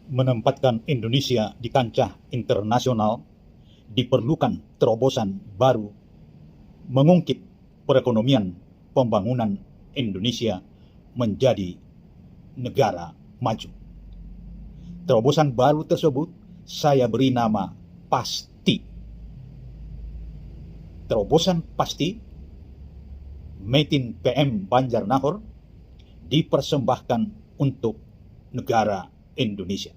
menempatkan Indonesia di kancah internasional, diperlukan terobosan baru mengungkit perekonomian pembangunan Indonesia menjadi negara maju. Terobosan baru tersebut saya beri nama PASTI. Terobosan PASTI Metin PM Banjarnahor dipersembahkan untuk negara Indonesia.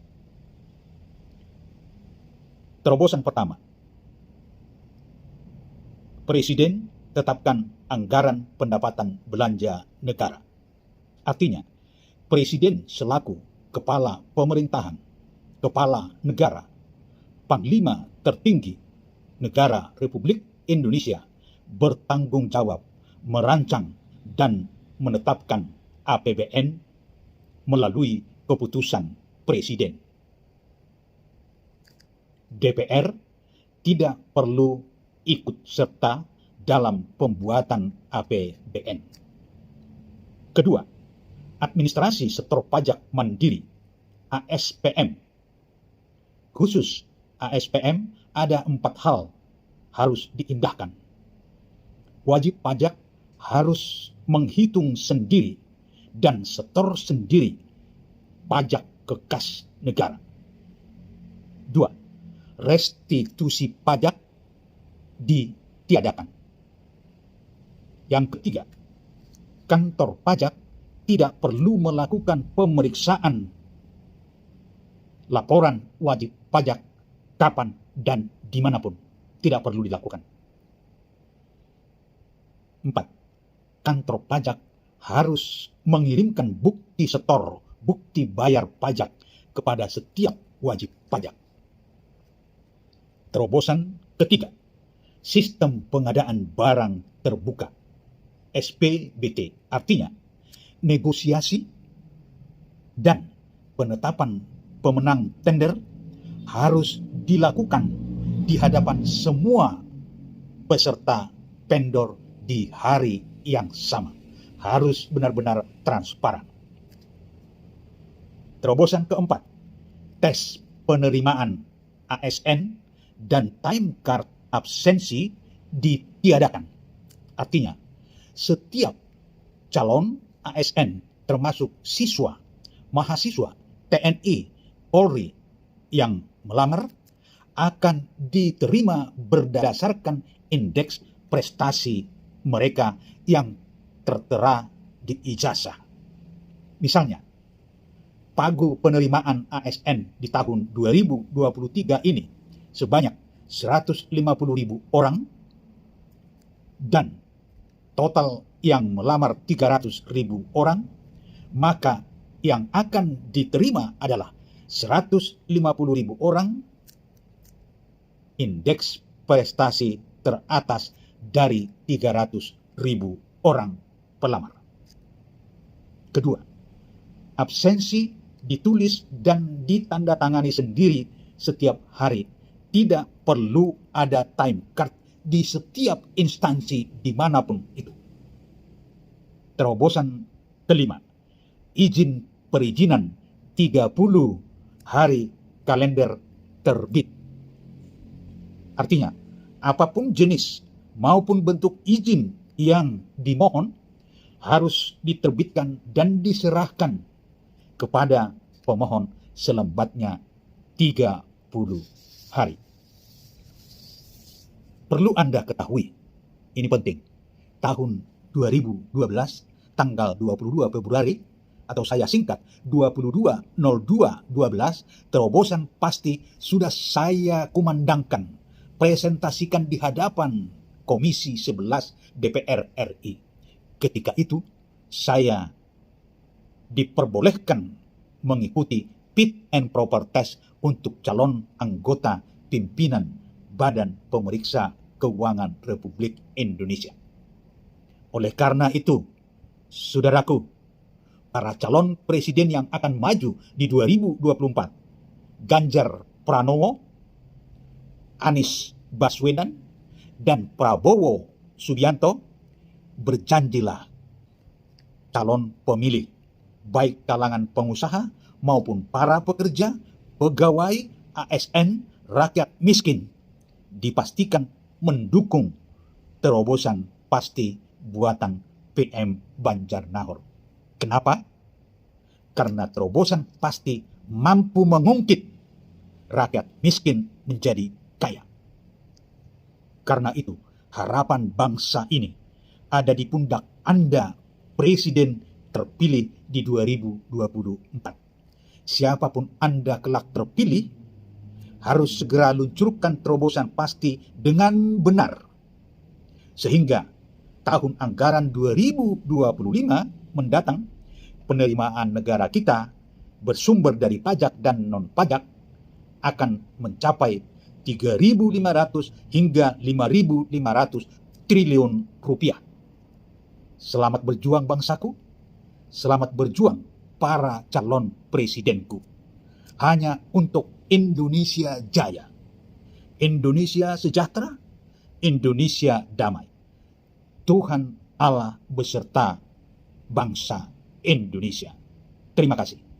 Terobosan pertama, Presiden tetapkan anggaran pendapatan belanja negara. Artinya, Presiden selaku kepala pemerintahan, kepala negara, panglima tertinggi negara Republik Indonesia bertanggung jawab merancang dan menetapkan APBN melalui keputusan Presiden. DPR tidak perlu ikut serta dalam pembuatan APBN. Kedua, Administrasi Setor Pajak Mandiri (ASPM). Khusus ASPM ada 4 hal harus diindahkan. Wajib pajak harus menghitung sendiri dan setor sendiri pajak ke kas negara. 2. Restitusi pajak ditiadakan. Yang ketiga, kantor pajak tidak perlu melakukan pemeriksaan laporan wajib pajak kapan dan dimanapun. Tidak perlu dilakukan. 4. Kantor pajak harus mengirimkan bukti setor, bukti bayar pajak kepada setiap wajib pajak. Terobosan ketiga, Sistem Pengadaan Barang Terbuka (SPBT). Artinya, negosiasi dan penetapan pemenang tender harus dilakukan di hadapan semua peserta vendor di hari yang sama. Harus benar-benar transparan. Terobosan keempat, tes penerimaan ASN dan time card absensi ditiadakan. Artinya, setiap calon ASN termasuk siswa, mahasiswa, TNI, Polri yang melamar akan diterima berdasarkan indeks prestasi mereka yang tertera di ijazah. Misalnya, pagu penerimaan ASN di tahun 2023 ini sebanyak 150.000 orang dan total yang melamar 300.000 orang, maka yang akan diterima adalah 150.000 orang, indeks prestasi teratas dari 300.000 orang pelamar. Kedua, absensi ditulis dan ditandatangani sendiri setiap hari. Tidak perlu ada time card di setiap instansi dimanapun itu. Terobosan kelima, izin perizinan 30 hari kalender terbit. Artinya, apapun jenis maupun bentuk izin yang dimohon harus diterbitkan dan diserahkan kepada pemohon selambatnya 30 hari. Perlu Anda ketahui, ini penting, tahun 2012, tanggal 22 Februari, atau saya singkat 22/02/12, terobosan PASTI sudah saya kumandangkan, presentasikan di hadapan Komisi 11 DPR RI. Ketika itu, saya diperbolehkan mengikuti fit and proper test untuk calon anggota pimpinan Badan Pemeriksa Keuangan Republik Indonesia. Oleh karena itu, saudaraku, para calon presiden yang akan maju di 2024, Ganjar Pranowo, Anies Baswedan, dan Prabowo Subianto, berjanjilah calon pemilih, baik kalangan pengusaha maupun para pekerja, pegawai ASN rakyat miskin dipastikan mendukung terobosan pasti buatan PM Banjarnahor. Kenapa? Karena terobosan pasti mampu mengungkit rakyat miskin menjadi kaya. Karena itu, harapan bangsa ini ada di pundak Anda, Presiden terpilih di 2024. Siapapun Anda kelak terpilih, harus segera luncurkan terobosan pasti dengan benar. Sehingga tahun anggaran 2025 mendatang, penerimaan negara kita bersumber dari pajak dan non-pajak akan mencapai 3.500 hingga 5.500 triliun rupiah. Selamat berjuang bangsaku, selamat berjuang para calon presidenku. Hanya untuk Indonesia jaya, Indonesia sejahtera, Indonesia damai. Tuhan Allah beserta bangsa Indonesia. Terima kasih.